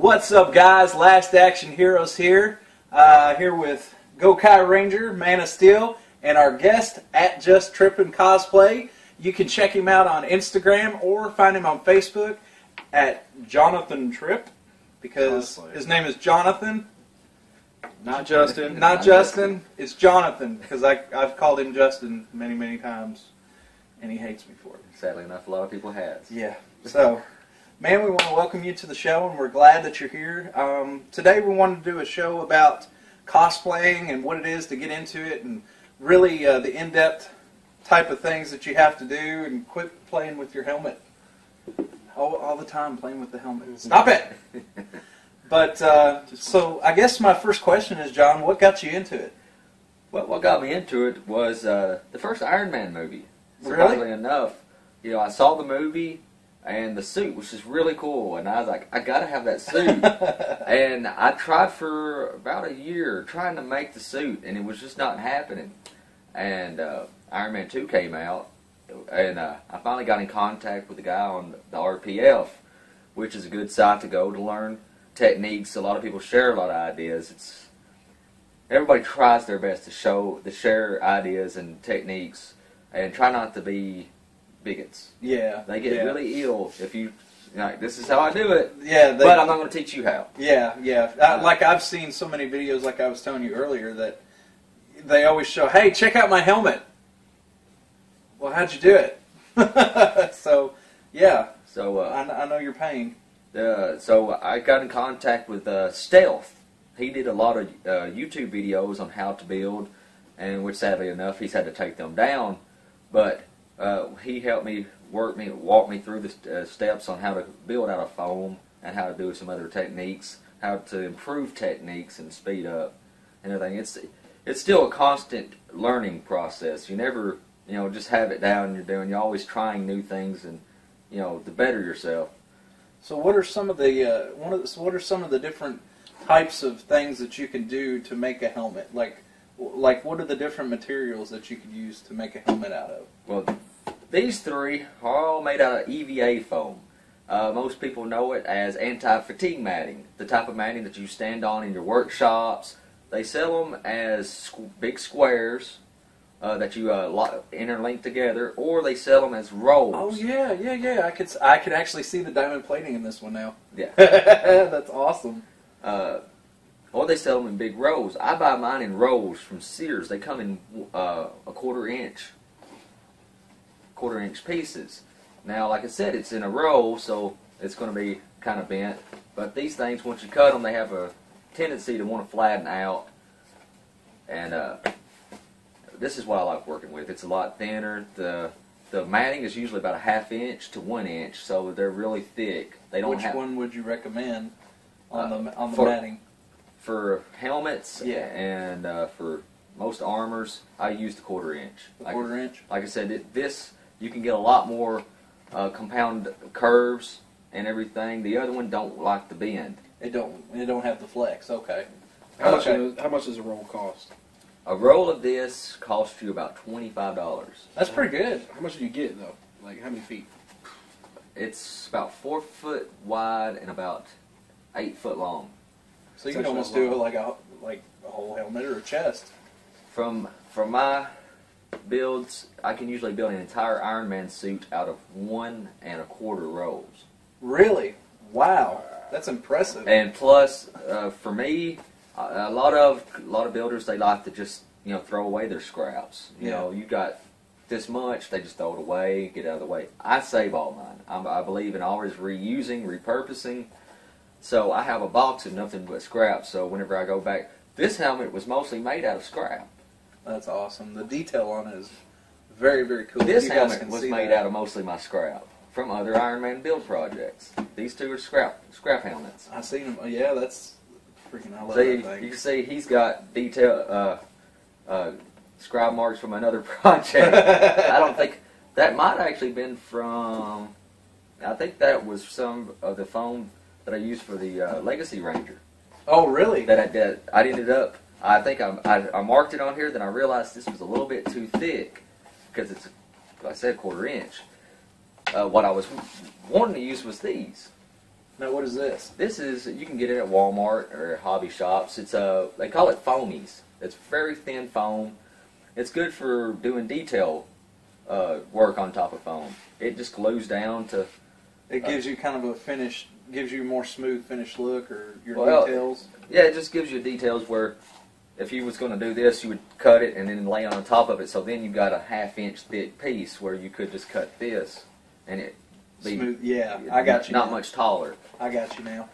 What's up, guys? Last Action Heroes here. Here with Gokai Ranger, Man of Steel, and our guest at Just Trippin' Cosplay. You can check him out on Instagram or find him on Facebook at Jonathan Tripp, because his name is Jonathan. Not Justin. Not Justin. It's Jonathan, because I've called him Justin many, many times, and he hates me for it. Sadly enough, a lot of people have. Yeah. So, man, we want to welcome you to the show, and we're glad that you're here. Today we wanted to do a show about cosplaying and what it is to get into it, and really the in-depth type of things that you have to do, and quit playing with your helmet. All the time playing with the helmet. Stop it! But, so I guess my first question is, John, what got you into it? Well, what got me into it was the first Iron Man movie. Really? Surprisingly enough, you know, I saw the movie and the suit was just really cool, and I was like, I gotta have that suit. And I tried for about a year trying to make the suit, and it was just not happening. And Iron Man 2 came out, and I finally got in contact with the guy on the RPF, which is a good site to go to learn techniques. A lot of people share a lot of ideas. Everybody tries their best to share ideas and techniques, and try not to be bigots. Yeah. They get really ill if you, like, this is how I do it. Yeah. But I'm not going to teach you how. Yeah, yeah. Like, I've seen so many videos, like I was telling you earlier, that they always show, hey, check out my helmet. Well, how'd you do it? So, yeah. So I know your pain. So I got in contact with Stealth. He did a lot of YouTube videos on how to build, and which sadly enough he's had to take them down. But he helped me walk me through the steps on how to build out of foam and how to do some other techniques, how to improve techniques and speed up and everything. It's still a constant learning process. You never, just have it down. You're always trying new things and, to better yourself. So what are some of the what are some of the different types of things that you can do to make a helmet? Like what are the different materials that you could use to make a helmet out of? Well, these three are all made out of EVA foam. Most people know it as anti-fatigue matting, the type of matting that you stand on in your workshops. They sell them as big squares that you interlink together, or they sell them as rolls. Oh yeah. I could actually see the diamond plating in this one now. Yeah. That's awesome. Or they sell them in big rolls. I buy mine in rolls from Sears. They come in a quarter inch pieces. Now, like I said, it's in a roll, so it's going to be kind of bent. But these things, once you cut them, they have a tendency to want to flatten out. And this is what I like working with. It's a lot thinner. The matting is usually about a ½ inch to 1 inch, so they're really thick. They don't Which one would you recommend on the matting? For helmets, yeah, and for most armors, I use the quarter inch. The quarter inch? Like I said, this you can get a lot more compound curves and everything. The other one don't like the bend. It don't have the flex. Okay. How much does a roll cost? A roll of this costs you about $25. That's pretty good. How much do you get though? Like how many feet? It's about 4 foot wide and about 8 foot long. So you can almost do it like a whole helmet or a chest. From my builds, I can usually build an entire Iron Man suit out of 1 1/4 rolls. Really? Wow, that's impressive. And plus, for me, a lot of builders, they like to just throw away their scraps. You know, you got this much, they just throw it away, get out of the way. I save all mine. I believe in always reusing, repurposing. So I have a box of nothing but scrap. So whenever I go back, this helmet was mostly made out of scrap. That's awesome. The detail on it is very, very cool. This helmet was made out of mostly my scrap from other Iron Man build projects. These two are scrap helmets. I seen them. Yeah, that's freaking. I love See, that thing. you can see he's got detail scribe marks from another project. I don't think that might have actually been from. I think that was some of the foam that I used for the Legacy Ranger. Oh, really? That I ended up. I think I marked it on here. Then I realized this was a little bit too thick because it's, like I said, 1/4 inch. What I was wanting to use was these. Now, what is this? This is, you can get it at Walmart or hobby shops. It's they call it foamies. It's very thin foam. It's good for doing detail work on top of foam. It just glues down to. It gives you kind of a finish, gives you a more smooth finished look, or your details. Yeah, it just gives you details where if you was going to do this, you would cut it and then lay on top of it. So then you got a 1/2 inch thick piece where you could just cut this and it be smooth. Yeah, I got you. Not now. much taller. I got you now.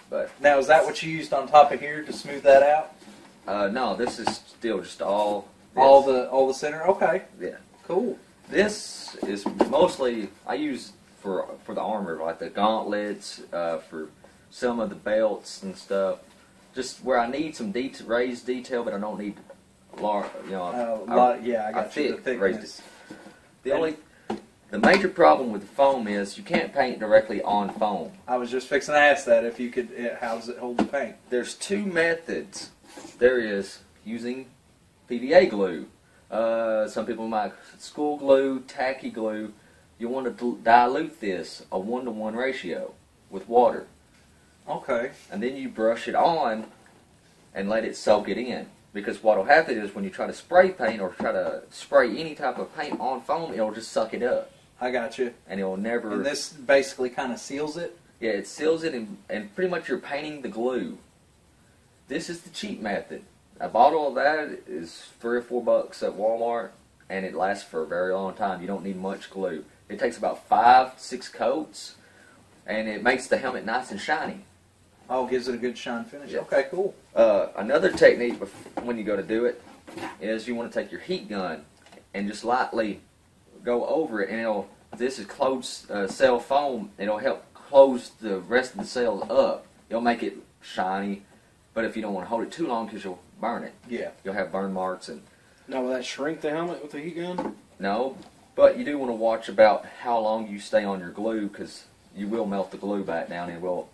But now, is that what you used on top of here to smooth that out? no, this is still just all. This. All the center. Okay. Yeah. Cool. This is mostly I use for the armor, like the gauntlets, for some of the belts and stuff. Just where I need some raised detail, but I don't need large. You know, yeah, I got you. The thickness. The major problem with the foam is you can't paint directly on foam. I was just fixing to ask that if you could. How does it hold the paint? There's 2 methods. There is using PVA glue. Some people might school glue, tacky glue. You want to dilute this a 1-to-1 ratio with water. Okay. And then you brush it on and let it soak it in. Because what will happen is when you try to spray paint or try to spray any type of paint on foam, it'll just suck it up. I got you. And it'll never... And this basically kind of seals it? Yeah, it seals it and pretty much you're painting the glue. This is the cheap method. A bottle of that is $3 or $4 at Walmart, and it lasts for a very long time. You don't need much glue. It takes about 5-6 coats, and it makes the helmet nice and shiny. Oh, gives it a good shine finish. Yeah. Okay, cool. Another technique when you go to do it is you want to take your heat gun and just lightly go over it, and this is closed cell foam. It'll help close the rest of the cells up. It'll make it shiny, but if you don't want to hold it too long because you'll burn it. Yeah. You'll have burn marks. And now, will that shrink the helmet with the heat gun? no, but you do want to watch about how long you stay on your glue because you will melt the glue back down and it will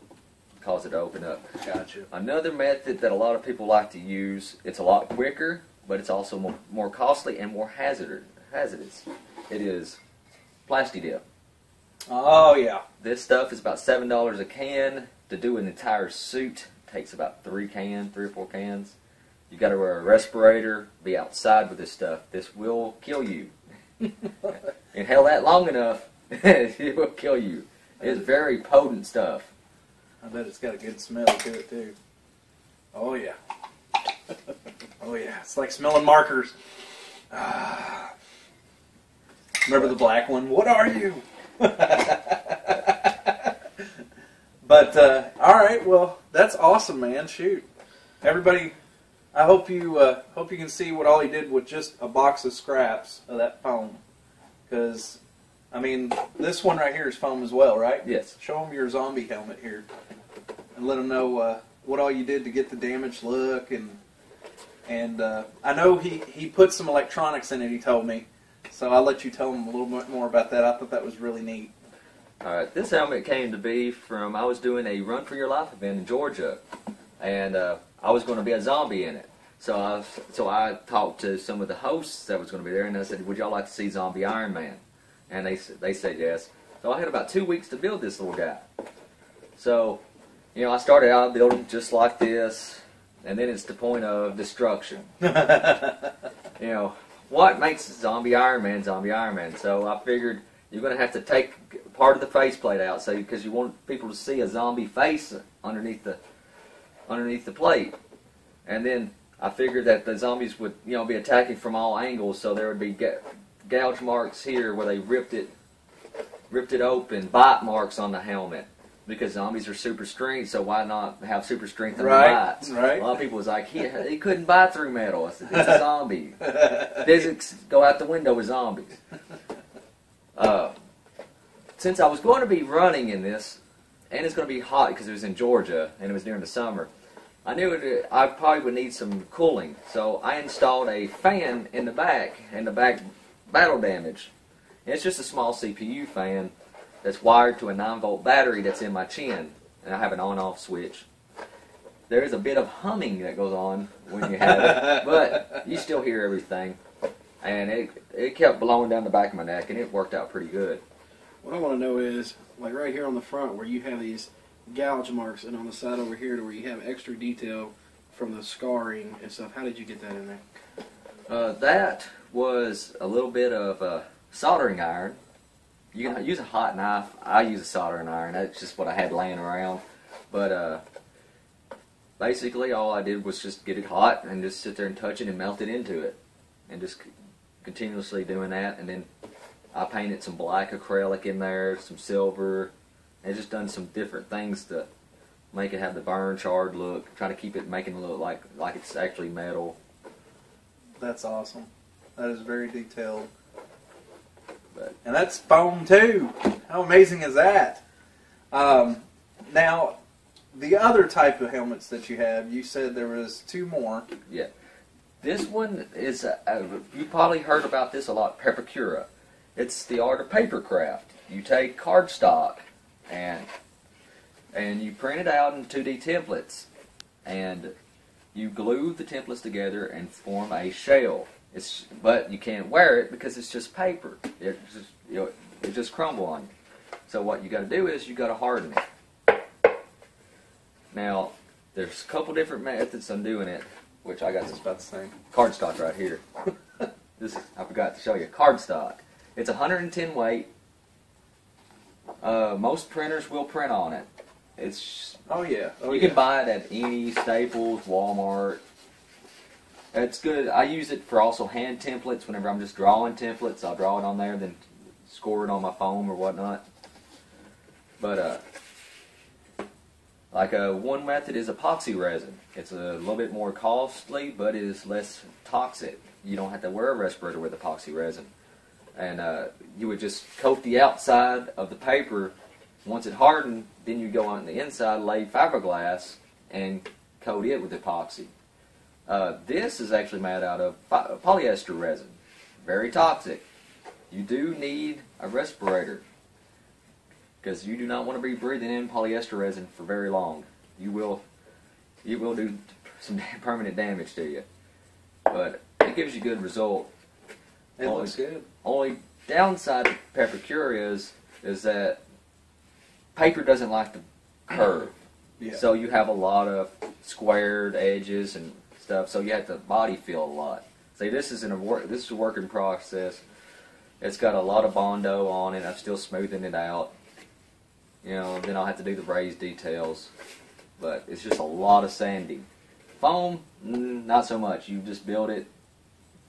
cause it to open up. Gotcha. Another method that a lot of people like to use, it's a lot quicker, but it's also more costly and more hazardous. It is Plasti Dip. Oh, yeah. This stuff is about $7 a can. To do an entire suit takes about 3 or 4 cans. You got to wear a respirator, be outside with this stuff. This will kill you. Inhale that long enough, it will kill you. It's very potent stuff. I bet it's got a good smell to it, too. Oh, yeah. Oh, yeah. It's like smelling markers. Remember the black one? What are you? But, all right. Well, that's awesome, man. Shoot. Everybody, I hope you can see what all he did with just a box of scraps of that foam. Because, I mean, this one right here is foam as well, right? Yes. Show them your zombie helmet here. And let them know what all you did to get the damaged look. And I know he put some electronics in it, he told me. So I'll let you tell him a little bit more about that. I thought that was really neat. Alright, this helmet came to be from, I was doing a Run for Your Life event in Georgia. And I was going to be a zombie in it. So I talked to some of the hosts that was going to be there, and I said, would y'all like to see Zombie Iron Man? And they said yes. So I had about 2 weeks to build this little guy. So, you know, I started out building just like this, and then it's the point of destruction. You know, what makes Zombie Iron Man Zombie Iron Man? So I figured you're going to have to take part of the faceplate out, so because you want people to see a zombie face underneath the plate. And then I figured that the zombies would, you know, be attacking from all angles, so there would be gouge marks here where they ripped it open, bite marks on the helmet. Because zombies are super strength, so why not have super strength on the bites? Right. A lot of people was like, he couldn't bite through metal. I said, it's a zombie. Physics go out the window with zombies. Since I was going to be running in this, and it's going to be hot because it was in Georgia, and it was during the summer, I knew I probably would need some cooling. So I installed a fan in the back battle damage. And it's just a small CPU fan that's wired to a 9-volt battery that's in my chin, and I have an on-off switch. There is a bit of humming that goes on when you have it, but you still hear everything. And it kept blowing down the back of my neck, and it worked out pretty good. What I want to know is, like right here on the front where you have these gouge marks, and on the side over here to where you have extra detail from the scarring and stuff, how did you get that in there? That was a little bit of a soldering iron. You can use a hot knife. I use a soldering iron. That's just what I had laying around. But basically all I did was just get it hot and just sit there and touch it and melt it into it. And just continuously doing that. And then I painted some black acrylic in there, some silver, and just done some different things to make it have the burn charred look. Try to keep it making it look like it's actually metal. That's awesome. That is very detailed. And that's foam too. How amazing is that? Now, the other type of helmets that you have, you said there was 2 more. Yeah. This one is, you probably heard about this a lot, Pepakura. It's the art of papercraft. You take cardstock and you print it out in 2D templates, and you glue the templates together and form a shell. But you can't wear it because it's just paper. It just crumble on you. So what you got to do is you got to harden it. Now, there's a couple different methods on doing it, which I got It's about the same. cardstock right here. I forgot to show you cardstock. It's 110 weight. Most printers will print on it. It's you can buy it at any Staples, Walmart. It's good. I use it for also hand templates. Whenever I'm just drawing templates, I'll draw it on there, then score it on my foam or whatnot. But one method is epoxy resin. It's a little bit more costly, but it is less toxic. You don't have to wear a respirator with epoxy resin. And you would just coat the outside of the paper. Once it hardened, then you go on the inside, lay fiberglass, and coat it with epoxy. This is actually made out of polyester resin. Very toxic. You do need a respirator because you do not want to be breathing in polyester resin for very long. It will do some permanent damage to you. But it gives you good result. It looks good. Only downside to Pepakura is that paper doesn't like the curve. Yeah. So you have a lot of squared edges and stuff, so you have to body fill a lot. See, this is a work in process. It's got a lot of Bondo on it. I'm still smoothing it out. Then I'll have to do the raised details. But it's just a lot of sanding. Foam, not so much. You just build it,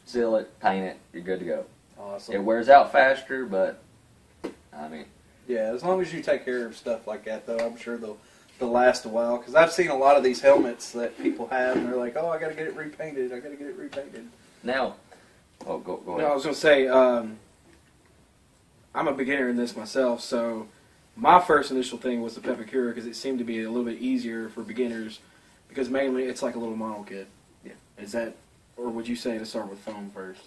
seal it, paint it, you're good to go. Awesome. It wears out faster, but I mean, yeah, as long as you take care of stuff like that, though, I'm sure they'll last a while. Because I've seen a lot of these helmets that people have, and they're like, "Oh, I got to get it repainted. I got to get it repainted." Now, go ahead. No, I was going to say, I'm a beginner in this myself, so my first initial thing was the Pepakura because it seemed to be a little bit easier for beginners because mainly it's like a little model kit. Yeah. Is that, or would you say to start with foam first?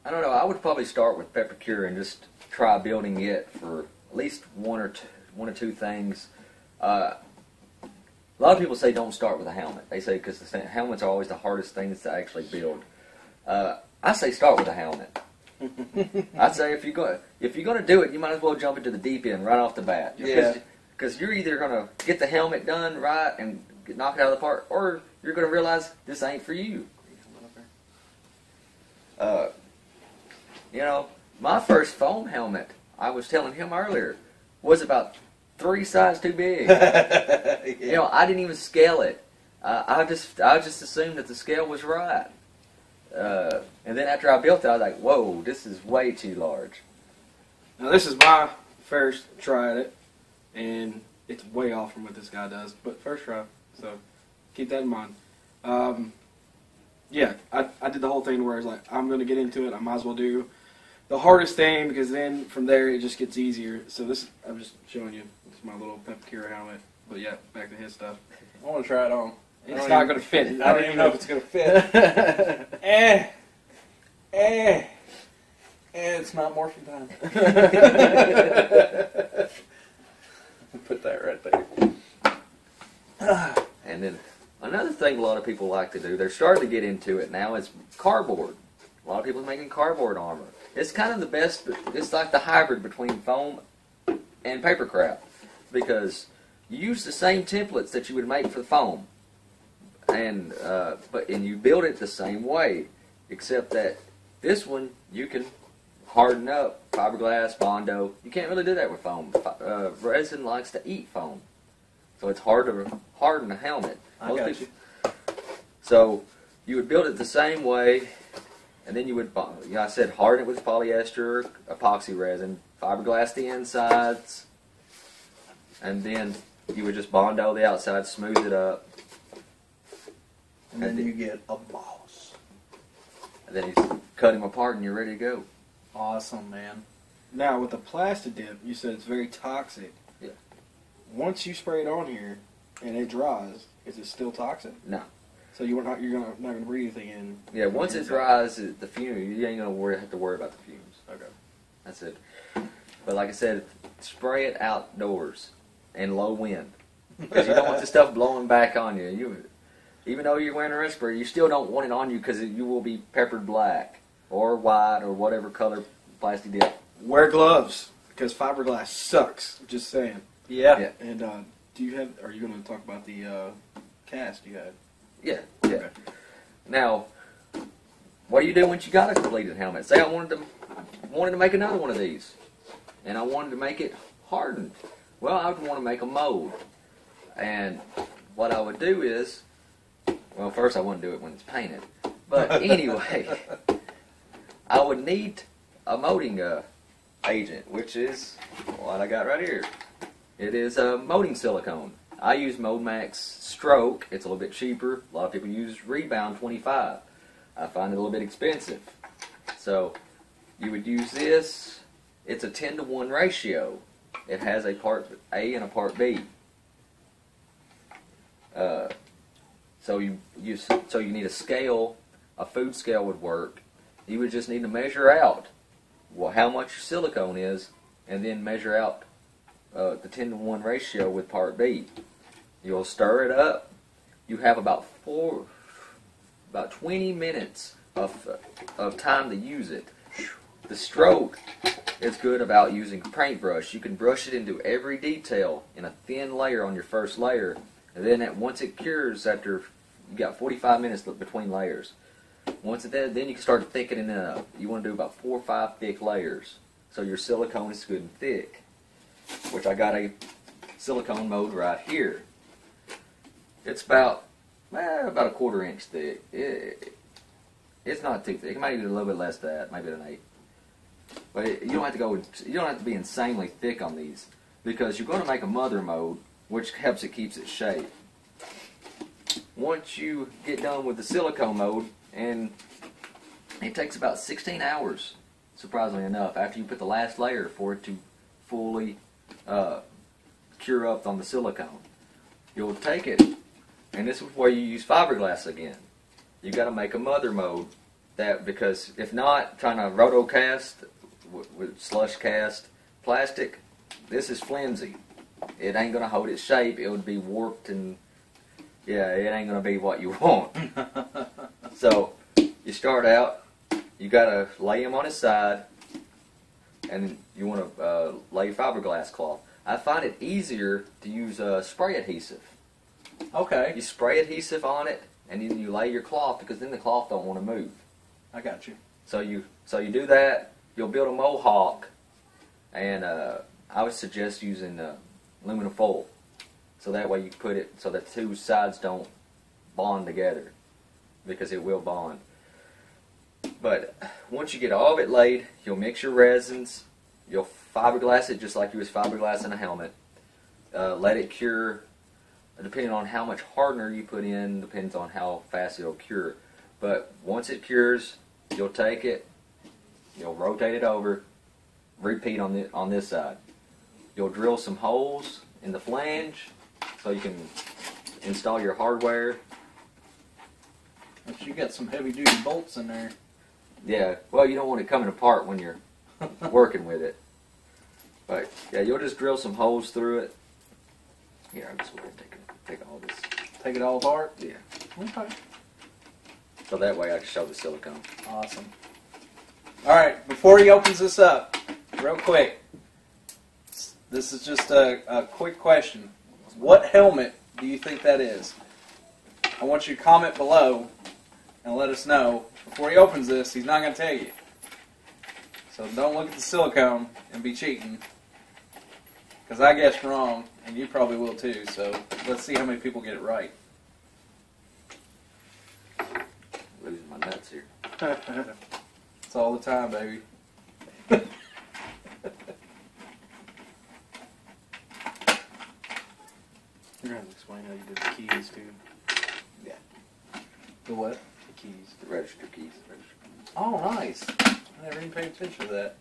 I don't know. I would probably start with Pepakura and just try building it for at least one or two things. A lot of people say don't start with a helmet. They say because the helmets are always the hardest things to actually build. I say start with a helmet. I'd say if you're going to do it, you might as well jump into the deep end right off the bat. Yeah. Because you're either going to get the helmet done right and knock it out of the park, or you're going to realize this ain't for you. My first foam helmet, I was telling him earlier, was about 3 sizes too big. Yeah. I didn't even scale it. I just assumed that the scale was right. And then after I built it, I was like, whoa, this is way too large. Now this is my first try at it, and it's way off from what this guy does, but first try, so keep that in mind. Yeah, I did the whole thing where I was like, I'm going to get into it, I might as well do the hardest thing, because then from there it just gets easier. So this, I'm just showing you, this is my little Pepakura helmet, but yeah, back to his stuff. I want to try it on. It's not going to fit. I don't even know if it's going to fit. It's not morphing time. Put that right there. And then another thing a lot of people like to do, they're starting to get into it now, is cardboard. A lot of people are making cardboard armor. It's kind of the best. It's like the hybrid between foam and paper craft, because you use the same templates that you would make for the foam, and you build it the same way, except that this one you can harden up fiberglass, Bondo. You can't really do that with foam. Resin likes to eat foam, so it's hard to harden a helmet. I got you. So you would build it the same way, and then you would, I said, harden it with polyester, epoxy resin, fiberglass the insides, and then you would just Bondo the outside, smooth it up. And then you get a boss. And then you cut him apart and you're ready to go. Awesome, man. Now, with the plastic dip, you said it's very toxic. Yeah. Once you spray it on here and it dries, is it still toxic? No. So you're not gonna breathe anything in. Yeah, once it dries, the fume, you ain't gonna have to worry about the fumes. Okay. That's it. But like I said, spray it outdoors in low wind, because you don't want the stuff blowing back on you. Even though you're wearing a respirator, you still don't want it on you, because you will be peppered black or white or whatever color plastic dip. Wear gloves, because fiberglass sucks. Just saying. Yeah. And are you going to talk about the cast you had? Yeah. Okay. Now, what do you do once you got a completed helmet? Say I wanted to make another one of these, and I wanted to make it hardened. Well, I would want to make a mold, and what I would do is, well, first I wouldn't do it when it's painted, but anyway, I would need a molding agent, which is what I got right here. It is a molding silicone. I use MoldMax Stroke. It's a little bit cheaper. A lot of people use Rebound 25. I find it a little bit expensive. So you would use this. It's a 10-to-1 ratio. It has a part A and a part B. So you need a scale. A food scale would work. You would just need to measure out how much your silicone is, and then measure out the 10-to-1 ratio with part B. You'll stir it up. You have about 20 minutes of time to use it. The stroke is good about using a paintbrush. You can brush it into every detail in a thin layer on your first layer, and then once it cures, after you got 45 minutes between layers. Once it does, then you can start thickening it up. You want to do about 4 or 5 thick layers, so your silicone is good and thick. Which I got a silicone mold right here. It's about a 1/4 inch thick. It's not too thick. It might be a little bit less than that, maybe an 1/8. But you don't have to be insanely thick on these, because you're going to make a mother mold, which helps it keeps its shape. Once you get done with the silicone mold, and it takes about 16 hours, surprisingly enough, after you put the last layer for it to fully cure up on the silicone. You'll take it, and this is where you use fiberglass again. You got to make a mother mold, because if not, trying to rotocast with slush cast plastic, this is flimsy. It ain't gonna hold its shape. It would be warped, and yeah, it ain't gonna be what you want. So you start out, you gotta lay him on his side, and you want to lay fiberglass cloth. I find it easier to use spray adhesive. Okay. You spray adhesive on it, and then you lay your cloth, because then the cloth don't want to move. I got you. So you do that. You'll build a mohawk, and I would suggest using aluminum foil, so that way you put it so that two sides don't bond together, because it will bond. But once you get all of it laid, you'll mix your resins. You'll fiberglass it just like you was fiberglassing a helmet. Let it cure. Depending on how much hardener you put in, depends on how fast it'll cure. But once it cures, you'll take it, you'll rotate it over, repeat on this side. You'll drill some holes in the flange so you can install your hardware. But you got some heavy duty bolts in there. Yeah, well, you don't want it coming apart when you're working with it. But yeah, you'll just drill some holes through it. Here, I'm just going to take all this. Take it all apart? Yeah. Okay. So that way I can show the silicone. Awesome. All right, before he opens this up, real quick, this is just a quick question. What helmet do you think that is? I want you to comment below and let us know. Before he opens this, he's not going to tell you. So don't look at the silicone and be cheating. Because I guessed wrong, and you probably will too. So let's see how many people get it right. Losing my nuts here. It's all the time, baby. You're going to explain how you did the keys, too. Yeah. The what? The keys. The register keys. Oh, nice. I never even paid attention to that.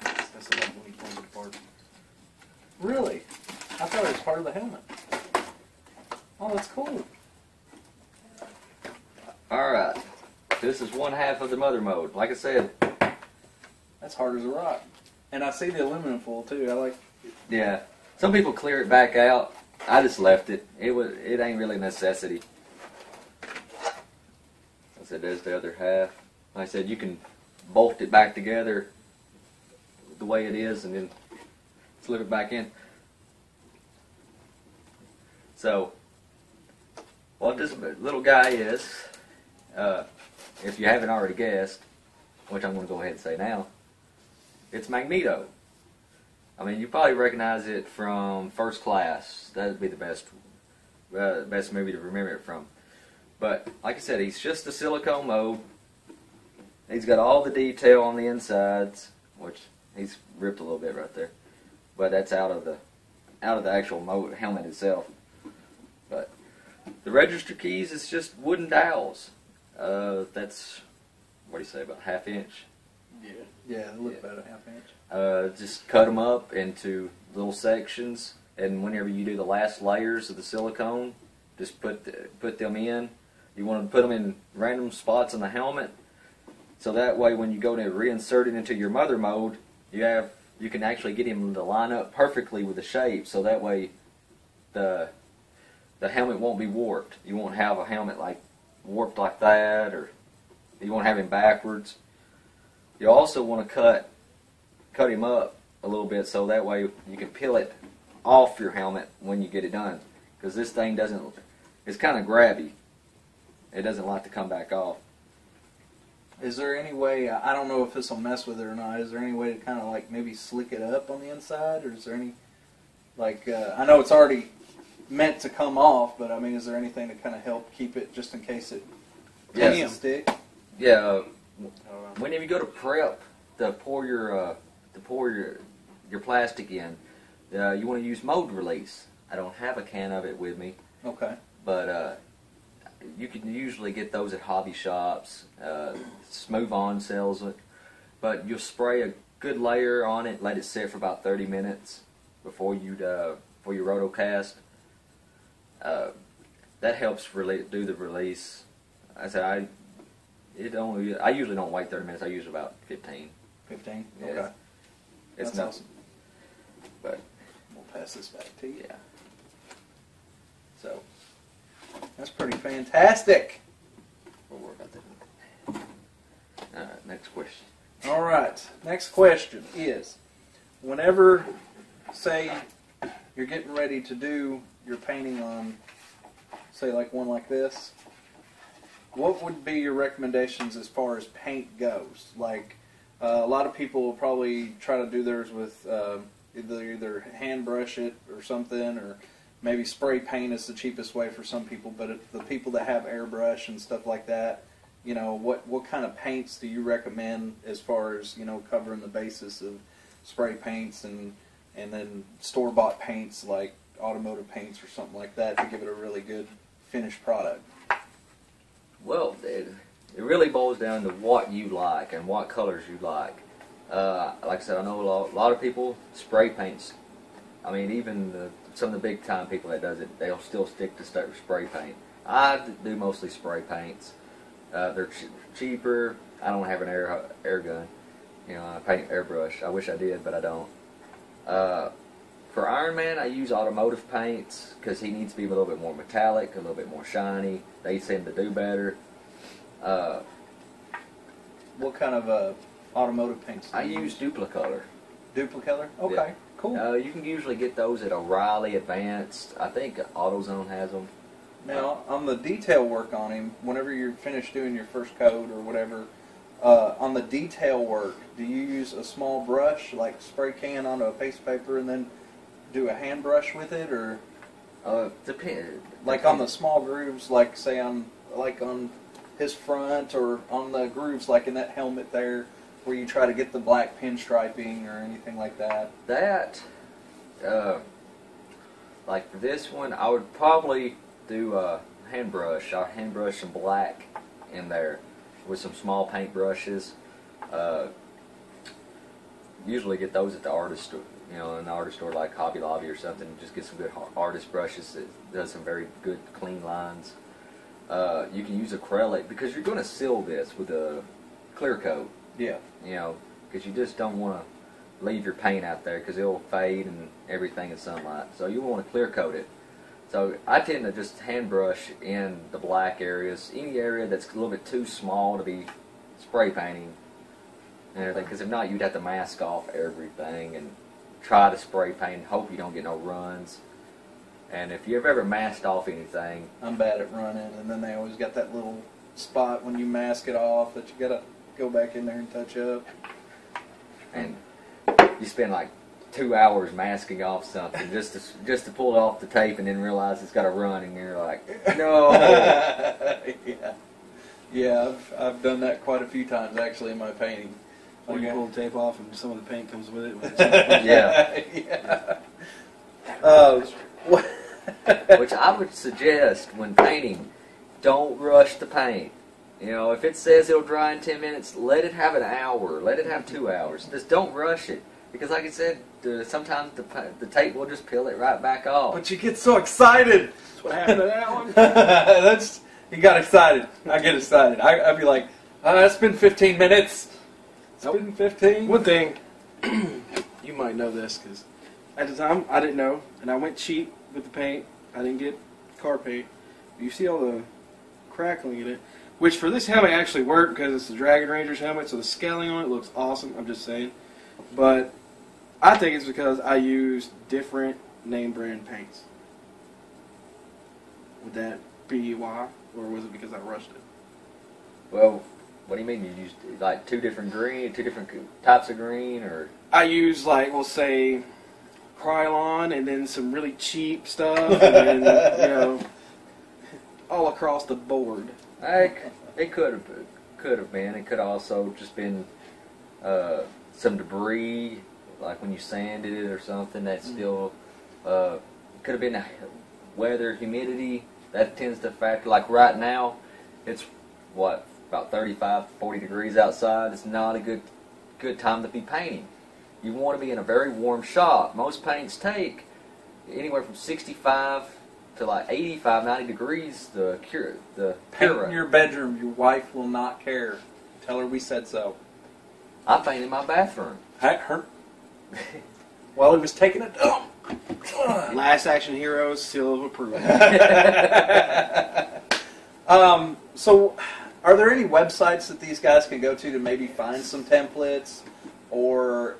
That's the one when you pull it apart. Really? I thought it was part of the helmet. Oh, that's cool. Alright. This is one half of the mother mode. Like I said. That's hard as a rock. And I see the aluminum foil too. I like. Yeah. Some people clear it back out. I just left it. It ain't really a necessity. I said there's the other half. Like I said, you can bolt it back together the way it is and then slip it back in. So, what this little guy is, if you haven't already guessed, which I'm going to go ahead and say now, it's Magneto. I mean, you probably recognize it from First Class. That would be the best movie to remember it from. But, like I said, he's just a silicone mold. He's got all the detail on the insides, which he's ripped a little bit right there. But that's out of the actual helmet itself. But the register keys is just wooden dowels. That's, what do you say, about 1/2 inch? Yeah, they look about a 1/2 inch. Just cut them up into little sections, and whenever you do the last layers of the silicone, just put them in. You want to put them in random spots on the helmet, so that way when you go to reinsert it into your mother mode, you can actually get him to line up perfectly with the shape, so that way the helmet won't be warped. You won't have a helmet like warped like that, or you won't have him backwards. You also want to cut him up a little bit, so that way you can peel it off your helmet when you get it done. Because this thing it's kind of grabby. It doesn't like to come back off. Is there any way, I don't know if this will mess with it or not, is there any way to kind of like maybe slick it up on the inside? Or is there any, like, I know it's already meant to come off, but I mean, is there anything to kind of help keep it just in case it can stick? Yeah. Whenever you go to prep to pour your plastic in, you want to use mold release. I don't have a can of it with me. Okay. But you can usually get those at hobby shops. Smooth On sells it. But you'll spray a good layer on it, let it sit for about 30 minutes before you rotocast. That helps do the release. I usually don't wait 30 minutes. I use about 15. 15? Yeah, okay. It's That's not, awesome. But We'll pass this back to you. yeah. So That's pretty fantastic. we'll work on that. Next question. All right. Next question is, whenever, say, you're getting ready to do your painting on, say, like one like this, what would be your recommendations as far as paint goes? Like, a lot of people will probably try to do theirs with either hand brush it or something, or maybe spray paint is the cheapest way for some people. But the people that have airbrush and stuff like that, you know, what kind of paints do you recommend as far as, you know, covering the basis of spray paints and then store-bought paints like automotive paints or something like that to give it a really good finished product? Well, it really boils down to what you like and what colors you like. Like I said, I know a lot of people spray paints. I mean, even some of the big time people that does it, they'll still stick to spray paint. I do mostly spray paints. They're cheaper. I don't have an air gun. You know, I paint airbrush. I wish I did, but I don't. For Iron Man, I use automotive paints because he needs to be a little bit more metallic, a little bit more shiny. They seem to do better. What kind of automotive paints? I use Duplicolor. Duplicolor? Okay, Yeah. cool. You can usually get those at O'Reilly Advanced. I think AutoZone has them. Now, on the detail work on him, whenever you're finished doing your first coat or whatever, on the detail work, do you use a small brush, like spray can on a paste paper, and then do a hand brush with it, or Depends. like on the small grooves, like say on his front, or on the grooves like in that helmet there, where you try to get the black pinstriping or anything like that? That, like for this one, I would probably do a hand brush. I'll hand brush some black in there with some small paint brushes. Usually get those at the artist store, in an artist store like Hobby Lobby or something. Just get some good artist brushes that does some very good clean lines. You can use acrylic because you're going to seal this with a clear coat. Yeah. Because you just don't want to leave your paint out there because it'll fade and everything in sunlight. So you want to clear coat it. So I tend to just hand brush in the black areas, any area that's a little bit too small to be spray painting and everything. Because if not, you'd have to mask off everything and try to spray paint and hope you don't get no runs. And if you've ever masked off anything, I'm bad at running, and then they always got that little spot when you mask it off that you gotta go back in there and touch up. and you spend like 2 hours masking off something just to pull it off the tape and then realize it's got a run, and you're like, no. Yeah, I've done that quite a few times actually in my painting. Or you pull the tape off and some of the paint comes with it. Yeah. Yeah. Which I would suggest when painting, don't rush the paint. If it says it'll dry in 10 minutes, let it have an hour, let it have 2 hours. Just don't rush it. Because like I said, sometimes the tape will just peel it right back off. But you get so excited. That's what happened to that one. You got excited. I get excited. I'd be like, it's been 15 minutes. It's been 15. One thing, you might know this, because at the time I didn't know, and I went cheap with the paint. I didn't get car paint. You see all the crackling in it, which for this helmet actually worked because it's the Dragon Ranger's helmet, so the scaling on it looks awesome. I'm just saying. But I think it's because I used different name brand paints. Would that be why, or was it because I rushed it? Well, what do you mean? You used like two different types of green, or? I used we'll say Krylon, and then some really cheap stuff, and then all across the board. It could have been. It could also just been some debris, like when you sanded it or something. That still could have been weather, humidity. That tends to factor. Like right now, it's about 35, 40 degrees outside. It's not a good time to be painting. You want to be in a very warm shop. Most paints take anywhere from 65 to like 85, 90 degrees. Paint in your bedroom. Your wife will not care. Tell her we said so. I painted my bathroom. Her. Well, it was taking a dump. Last Action Heroes, seal of approval. So, are there any websites that these guys can go to maybe find some templates, or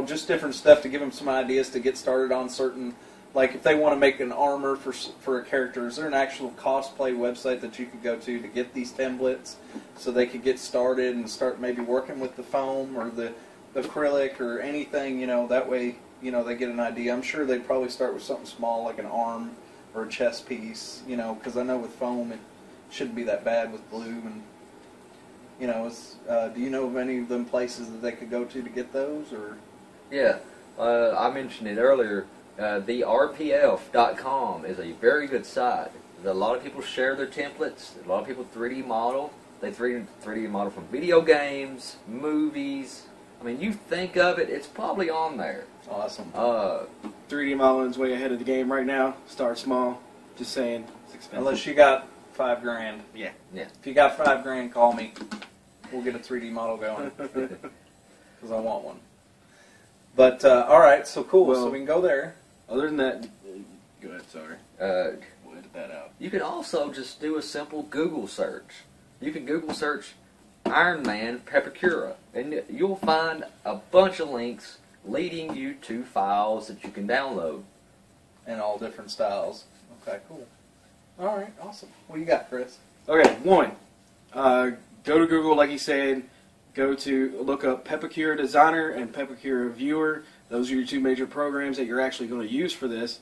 just different stuff to give them some ideas to get started on certain, like if they want to make an armor for a character? Is there an actual cosplay website that you could go to get these templates so they could get started and start maybe working with the foam or the acrylic or anything? That way they get an idea. I'm sure they'd probably start with something small like an arm or a chest piece, because I know with foam it shouldn't be that bad with glue. And do you know of any of them places that they could go to get those? Or yeah, I mentioned it earlier. The RPF.com is a very good site. A lot of people share their templates. A lot of people 3D model. They 3D model from video games, movies. I mean, you think of it, it's probably on there. Awesome. 3D modeling's way ahead of the game right now. Start small. Just saying. It's expensive. Unless you got $5,000. Yeah. If you got $5,000, call me. We'll get a 3D model going. Because I want one. But, alright, so cool. Well, so we can go there. Other than that, go ahead, sorry. We'll edit that out. You can also just do a simple Google search. You can Google search Iron Man Pepakura. And you'll find a bunch of links leading you to files that you can download. In all different styles. Okay, cool. All right, awesome. What you got, Chris? Okay, one. Go to Google, like he said. Go to look up Pepakura Designer and Pepakura Viewer. Those are your two major programs that you're actually going to use for this.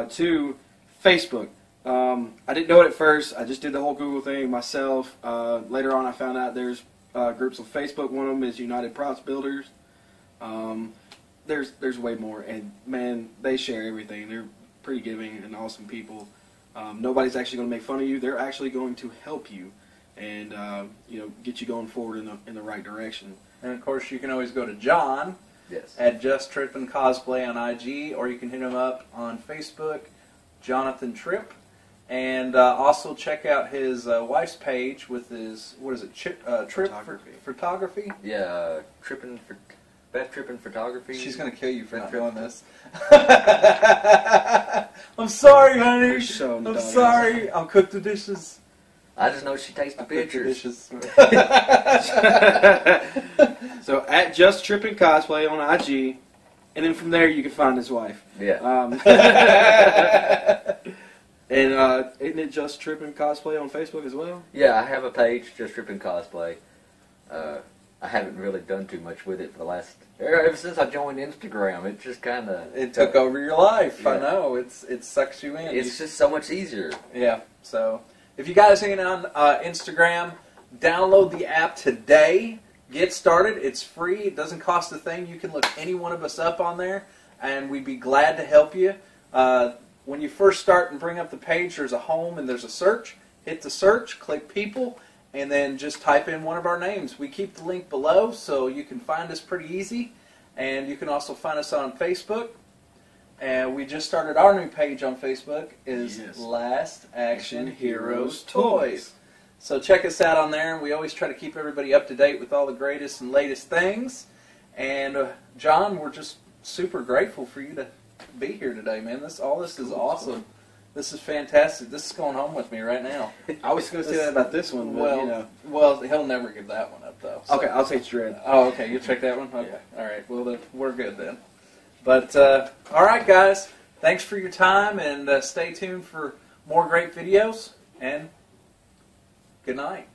Two, Facebook. I didn't know it at first. I just did the whole Google thing myself. Later on, I found out there's groups on Facebook. One of them is United Props Builders. There's way more, and man, they share everything. They're pretty giving and awesome people. Nobody's actually going to make fun of you. They're actually going to help you and get you going forward in the right direction. And of course, you can always go to John at Just Trippin' Cosplay on IG, or you can hit him up on Facebook, Jonathan Tripp. And also check out his wife's page with his, what is it, Tripp Photography? Yeah, Beth Trippin' Photography. She's going to kill you for not doing this. I'm sorry, honey. I'm sorry. I'll cook the dishes. I just know she takes the pictures. So at Just Trippin' Cosplay on IG, and then from there you can find his wife. Yeah. And isn't it Just Trippin' Cosplay on Facebook as well? Yeah, I have a page, Just Trippin' Cosplay. I haven't really done too much with it for the last, ever since I joined Instagram. It just kind of... It took over your life. Yeah. I know. It sucks you in. It's just so much easier. Yeah. So if you guys ain't on Instagram, download the app today. Get started. It's free. It doesn't cost a thing. You can look any one of us up on there, and we'd be glad to help you. When you first start and bring up the page, there's a home and there's a search. Hit the search, click people, and then just type in one of our names. We keep the link below so you can find us pretty easy. And you can also find us on Facebook. And we just started our new page on Facebook, is Last Action Heroes Toys. So check us out on there. We always try to keep everybody up to date with all the greatest and latest things. And John, we're just super grateful for you to be here today, man. All this is awesome. This is fantastic. This is going home with me right now. I was going to say that about this one, but well, he'll never give that one up though. So. Okay, I'll take Dread. Oh, okay. You check that one. Okay. Yeah. All right. Well, then we're good then. But all right, guys. Thanks for your time, and stay tuned for more great videos. And good night.